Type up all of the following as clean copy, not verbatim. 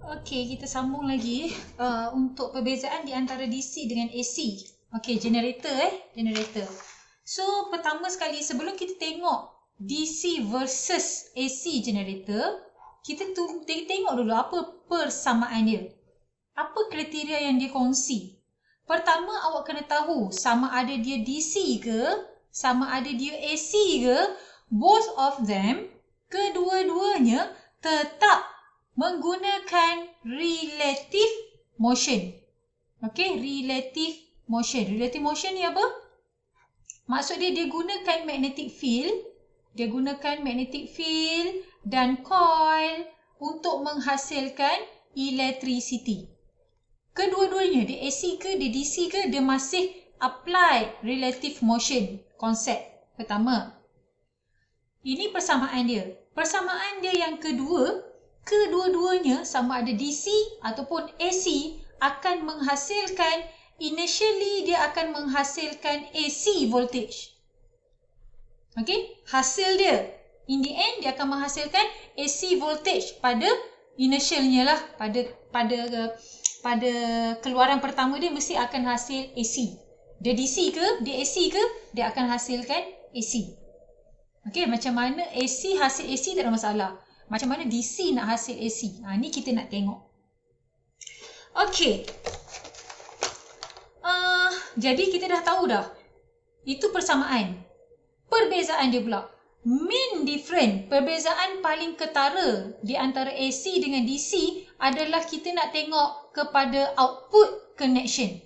Okey, kita sambung lagi untuk perbezaan di antara DC dengan AC. Okey, generator. So, pertama sekali sebelum kita tengok DC versus AC generator, kita tengok dulu apa persamaan dia. Apa kriteria yang dia kongsi? Pertama, awak kena tahu sama ada dia DC ke, sama ada dia AC ke, both of them, kedua-duanya tetap menggunakan relative motion. Okey, relative motion. Relative motion ni apa? Maksud dia gunakan magnetic field, dan coil untuk menghasilkan electricity. Kedua-duanya, dia AC ke, dia DC ke, dia masih apply relative motion konsep pertama. Ini persamaan dia. Persamaan dia yang kedua, kedua-duanya sama ada DC ataupun AC akan menghasilkan, initially dia akan menghasilkan AC voltage. Okey, hasil dia in the end dia akan menghasilkan AC voltage pada initialnya lah, pada keluaran pertama dia mesti akan hasil AC. Dia DC ke, dia AC ke, dia akan hasilkan AC. Okey, macam mana AC hasil AC tak ada masalah. Macam mana DC nak hasil AC? Ni kita nak tengok. Okey. Jadi kita dah tahu dah. Itu persamaan. Perbezaan dia pula. Main difference, perbezaan paling ketara di antara AC dengan DC adalah kita nak tengok kepada output connection.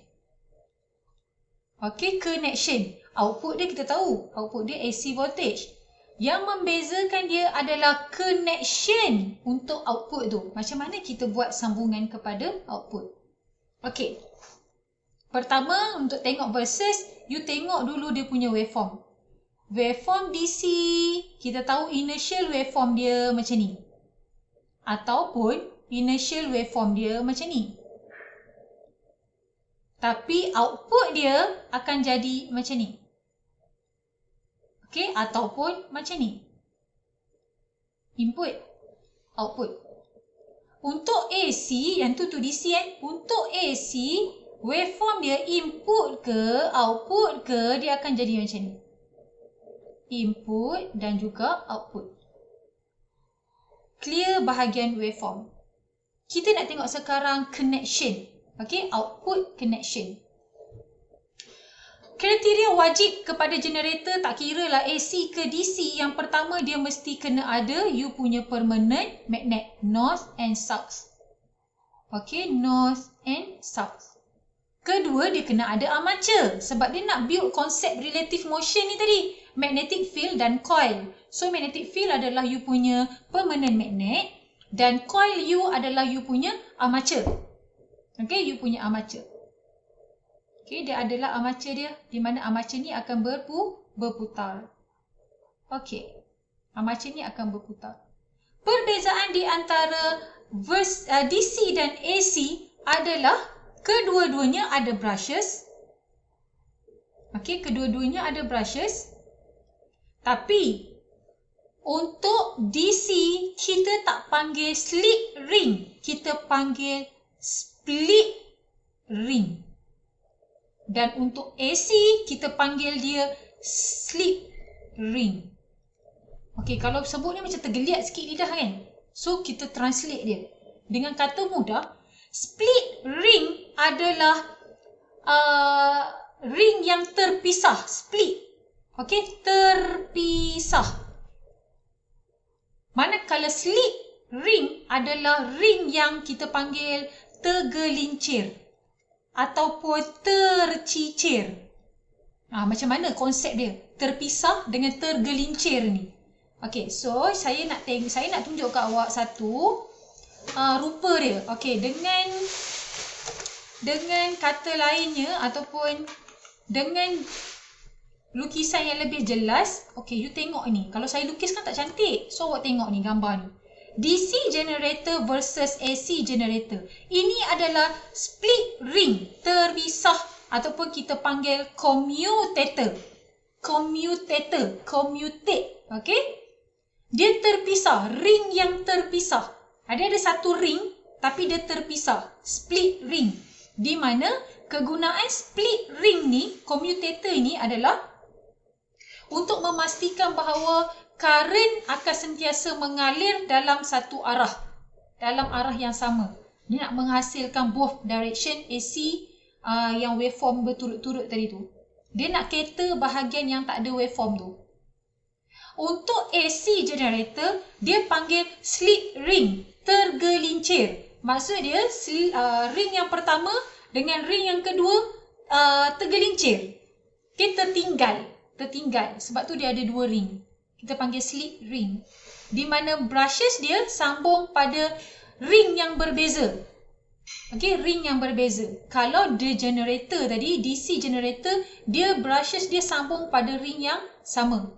Okey, connection. Output dia kita tahu. Output dia AC voltage. Yang membezakan dia adalah connection untuk output tu. Macam mana kita buat sambungan kepada output. Okey. Pertama, untuk tengok versus, you tengok dulu dia punya waveform. Waveform DC, kita tahu initial waveform dia macam ni. Ataupun initial waveform dia macam ni. Tapi output dia akan jadi macam ni. Okey, ataupun macam ni. Input, output. Untuk AC, yang tu DC kan. Untuk AC, waveform dia input ke, output ke, dia akan jadi macam ni. Input dan juga output. Clear bahagian waveform. Kita nak tengok sekarang connection. Okey, output connection. Kriteria wajib kepada generator tak kira lah AC ke DC. Yang pertama dia mesti kena ada you punya permanent magnet north and south. Okey, north and south. Kedua dia kena ada armature sebab dia nak build konsep relative motion ni tadi. Magnetic field dan coil. So magnetic field adalah you punya permanent magnet dan coil you adalah you punya armature. Okey, you punya armature. Okey, dia adalah armature dia, di mana armature ni akan berputar. Okey, armature ni akan berputar. Perbezaan di antara DC dan AC adalah kedua-duanya ada brushes. Okey, kedua-duanya ada brushes. Tapi untuk DC kita tak panggil slip ring, kita panggil split ring. Dan untuk AC, kita panggil dia slip ring. Okey, kalau sebut ni macam tergeliat sikit lidah kan? So, kita translate dia. Dengan kata mudah, split ring adalah ring yang terpisah. Split. Okey, terpisah. Manakala slip ring adalah ring yang kita panggil tergelincir. Ataupun tercicir. Macam mana konsep dia? Terpisah dengan tergelincir ni. Okey, so saya nak tunjuk kat awak satu rupa dia. Okey, dengan kata lainnya ataupun dengan lukisan yang lebih jelas. Okey, you tengok ni. Kalau saya lukis kan tak cantik. So awak tengok ni gambar ni. DC generator versus AC generator. Ini adalah split ring, terpisah ataupun kita panggil commutator. Commutate. Okey? Dia terpisah, ring yang terpisah. Ada satu ring tapi dia terpisah. Split ring. Di mana kegunaan split ring ni, commutator ni adalah untuk memastikan bahawa current akan sentiasa mengalir dalam satu arah. Dalam arah yang sama. Dia nak menghasilkan both direction AC yang waveform berturut-turut tadi tu. Dia nak cater bahagian yang tak ada waveform tu. Untuk AC generator, dia panggil slip ring, tergelincir. Maksud dia ring yang pertama dengan ring yang kedua tergelincir. Okay, tertinggal. Sebab tu dia ada dua ring. Kita panggil slip ring. Di mana brushes dia sambung pada ring yang berbeza. Okay, ring yang berbeza. Kalau the generator tadi, DC generator, dia brushes dia sambung pada ring yang sama.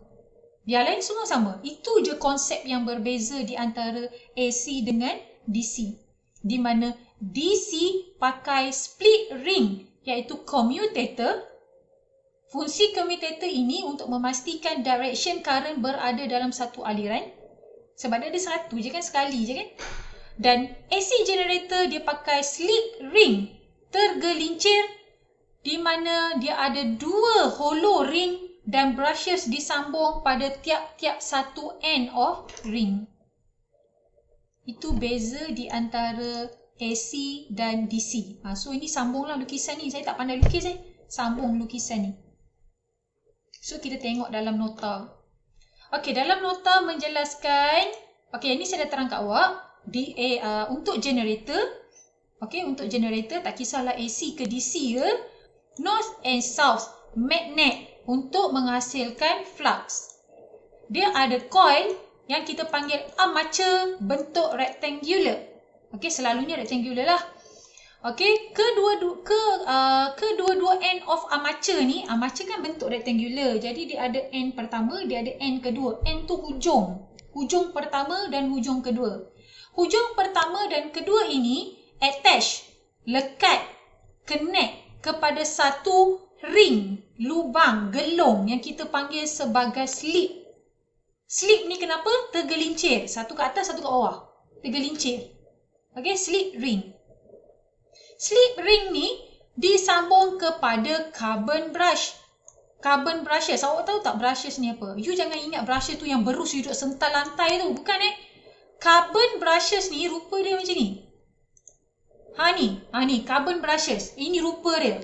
Yang lain semua sama. Itu je konsep yang berbeza di antara AC dengan DC. Di mana DC pakai split ring, iaitu commutator. Fungsi commutator ini untuk memastikan direction current berada dalam satu aliran. Sebab dia ada satu je kan, sekali je kan. Dan AC generator dia pakai slip ring, tergelincir, di mana dia ada dua hollow ring dan brushes disambung pada tiap-tiap satu end of ring. Itu beza di antara AC dan DC. So ini sambunglah lukisan ni. Saya tak pandai lukis sambung lukisan ni. So kita tengok dalam nota. Okey, dalam nota menjelaskan, okey, ini saya dah terang kat awak untuk generator. Okey, untuk generator tak kisahlah AC ke DC ke, north and south magnet untuk menghasilkan flux. Dia ada coil yang kita panggil armature bentuk rectangular. Okey, selalunya rectangular lah. Okey, kedua-dua end of armature ni, armature kan bentuk rectangular. Jadi dia ada end pertama, dia ada end kedua. End tu hujung. Hujung pertama dan hujung kedua. Hujung pertama dan kedua ini attach, lekat, connect kepada satu ring, lubang, gelung yang kita panggil sebagai slip. Slip ni kenapa? Tergelincir. Satu ke atas, satu ke bawah. Tergelincir. Okey, slip ring. Slip ring ni disambung kepada carbon brush. Carbon brushes. Awak tahu tak brushes ni apa? You jangan ingat brushes tu yang berus you duduk sental lantai tu. Bukan Carbon brushes ni rupa dia macam ni. Ni carbon brushes. Ini rupa dia.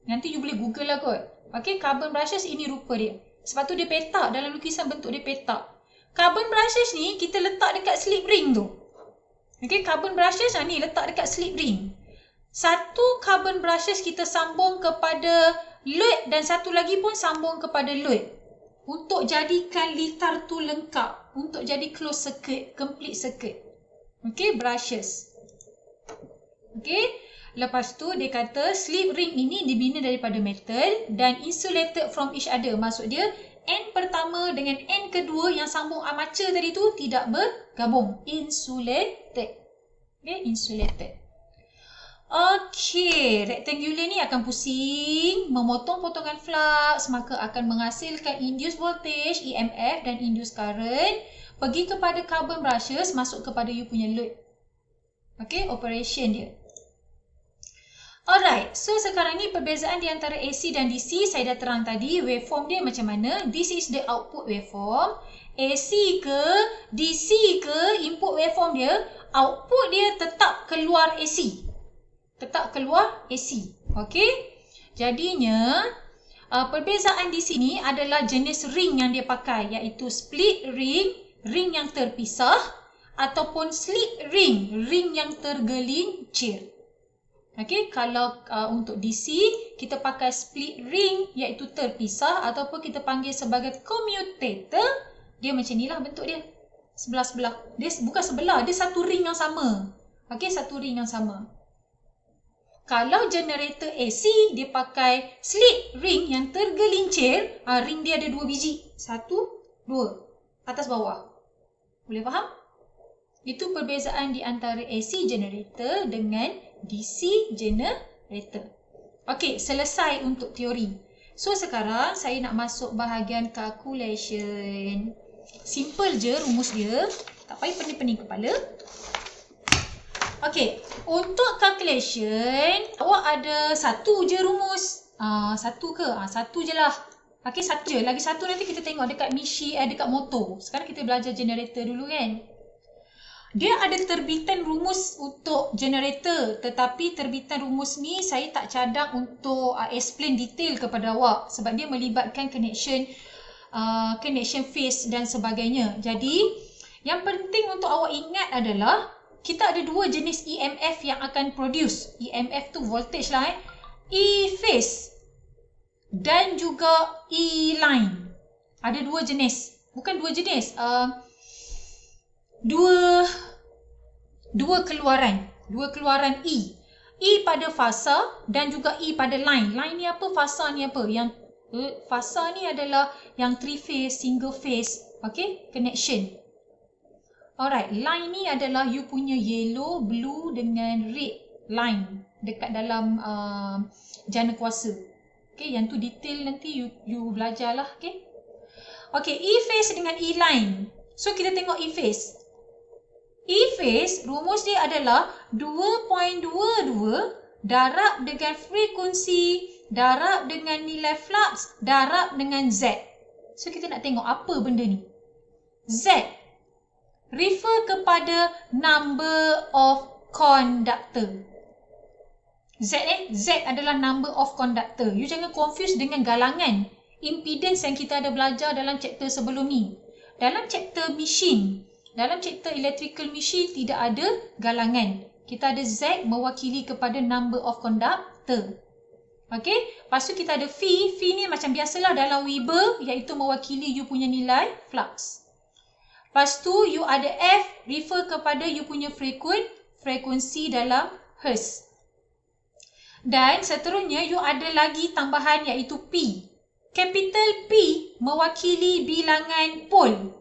Nanti you boleh google lah kot. Okey, carbon brushes ini rupa dia. Sebab tu dia petak dalam lukisan, bentuk dia petak. Carbon brushes ni kita letak dekat slip ring tu. Okey, carbon brushes ni letak dekat slip ring. Satu carbon brushes kita sambung kepada load dan satu lagi pun sambung kepada load. Untuk jadikan litar tu lengkap. Untuk jadi close circuit, complete circuit. Okey, brushes. Okey, lepas tu dia kata slip ring ini dibina daripada metal dan insulated from each other. Maksud dia end pertama dengan end kedua yang sambung armature tadi tu tidak bergabung. Insulated. Okey, insulated. Okey, rectangular ni akan pusing, memotong potongan flux, maka akan menghasilkan induced voltage, EMF dan induced current, pergi kepada carbon brushes, masuk kepada you punya load. Okey, operation dia. Alright, so sekarang ni perbezaan di antara AC dan DC, saya dah terang tadi waveform dia macam mana. This is the output waveform. AC ke DC ke input waveform dia, output dia tetap keluar AC. Tetap keluar AC. Okey. Jadinya perbezaan di sini adalah jenis ring yang dia pakai, iaitu split ring, ring yang terpisah, ataupun slip ring, ring yang tergelincir. Okey, kalau untuk DC kita pakai split ring iaitu terpisah ataupun kita panggil sebagai commutator. Dia macam inilah bentuk dia. Sebelah-sebelah. Dia bukan sebelah, dia satu ring yang sama. Okey, satu ring yang sama. Kalau generator AC, dia pakai slip ring yang tergelincir. Ring dia ada 2 biji. 1, 2. Atas bawah. Boleh faham? Itu perbezaan di antara AC generator dengan DC generator. Okey, selesai untuk teori. So, sekarang saya nak masuk bahagian calculation. Simple je rumus dia. Tak payah pening-pening kepala. Okay, untuk calculation, awak ada satu je rumus. Satu ke? Satu je lah. Okay, satu je. Lagi satu nanti kita tengok dekat machine, dekat motor. Sekarang kita belajar generator dulu kan. Dia ada terbitan rumus untuk generator. Tetapi terbitan rumus ni saya tak cadang untuk explain detail kepada awak. Sebab dia melibatkan connection phase dan sebagainya. Jadi, yang penting untuk awak ingat adalah kita ada dua jenis EMF yang akan produce. EMF tu voltage lah E phase dan juga E line. Ada dua jenis. Bukan dua jenis. Dua keluaran. Dua keluaran E. E pada fasa dan juga E pada line. Line ni apa? Fasa ni apa? Yang fasa ni adalah yang 3 phase, single phase. Okay? Connection. Alright, line ni adalah you punya yellow, blue dengan red line dekat dalam jana kuasa. Okay, yang tu detail nanti you belajar lah. Okay, okay, E phase dengan E line. So, kita tengok E phase. E phase, rumus dia adalah 2.22 darab dengan frekuensi, darab dengan nilai flux, darab dengan Z. So, kita nak tengok apa benda ni. Z refer kepada number of conductor. Z adalah number of conductor. You jangan confuse dengan galangan. Impedance yang kita ada belajar dalam chapter sebelum ni. Dalam chapter machine, dalam chapter electrical machine tidak ada galangan. Kita ada Z mewakili kepada number of conductor. Okay, lepas tu kita ada phi. Phi ni macam biasalah dalam Weber, iaitu mewakili you punya nilai flux. Lepas tu, you ada F, refer kepada you punya frekuensi dalam Hertz. Dan seterusnya, you ada lagi tambahan iaitu P. Capital P mewakili bilangan pole.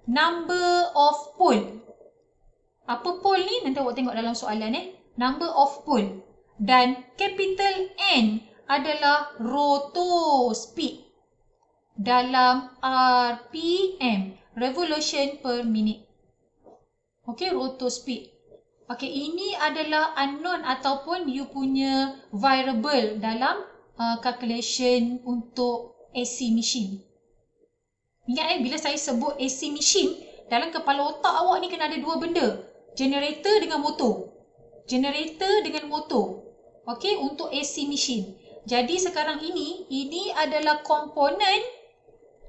Number of pole. Apa pole ni? Nanti awak tengok dalam soalan Number of pole. Dan capital N adalah rotor speed. Dalam RPM. Revolution per minute. Okay, rotor speed. Okay, ini adalah unknown ataupun you punya variable dalam calculation untuk AC machine. Ingat bila saya sebut AC machine, dalam kepala otak awak ni kena ada dua benda. Generator dengan motor. Generator dengan motor. Okay, untuk AC machine. Jadi sekarang ini adalah komponen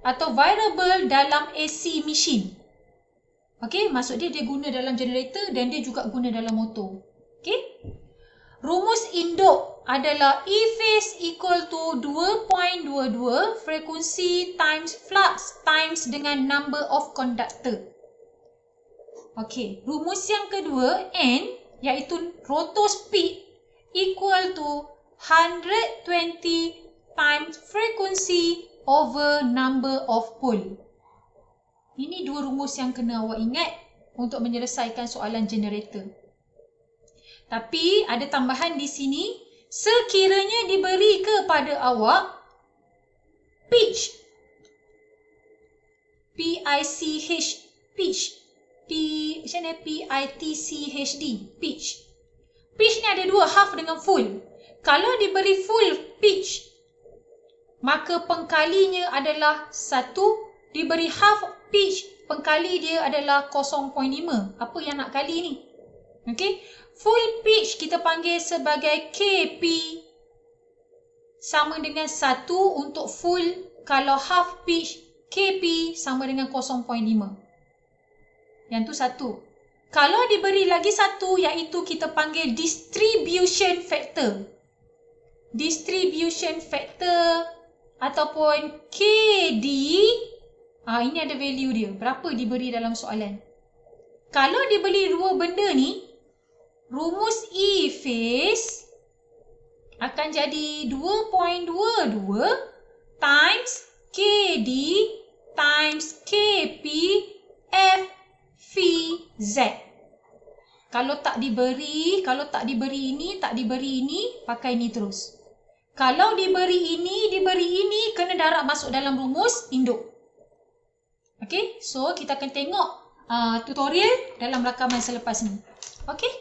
atau variable dalam AC machine. Okey, maksud dia guna dalam generator dan dia juga guna dalam motor. Okey. Rumus induk adalah E phase equal to 2.22 frekuensi times flux times dengan number of conductor. Okey, rumus yang kedua N iaitu rotor speed equal to 120 times frekuensi over number of pole. Ini dua rumus yang kena awak ingat untuk menyelesaikan soalan generator. Tapi ada tambahan di sini, sekiranya diberi kepada awak pitch. P-I-C-H, pitch. Macam mana? P-I-T-C-H-D, pitch. Pitch ni ada dua, half dengan full. Kalau diberi full pitch, maka pengkalinya adalah 1, diberi half pitch, pengkali dia adalah 0.5. Apa yang nak kali ni? Okey, full pitch kita panggil sebagai KP sama dengan 1 untuk full. Kalau half pitch, KP sama dengan 0.5. Yang tu 1. Kalau diberi lagi 1 iaitu kita panggil distribution factor. Distribution factor ataupun KD, ini ada value dia. Berapa diberi dalam soalan. Kalau diberi dua benda ni, rumus E phase akan jadi 2.22 times KD times KP F phi Z. Kalau tak diberi ini, tak diberi ini, pakai ini terus. Kalau diberi ini, kena darab masuk dalam rumus induk. Okay, so kita akan tengok tutorial dalam rakaman selepas ni. Okay.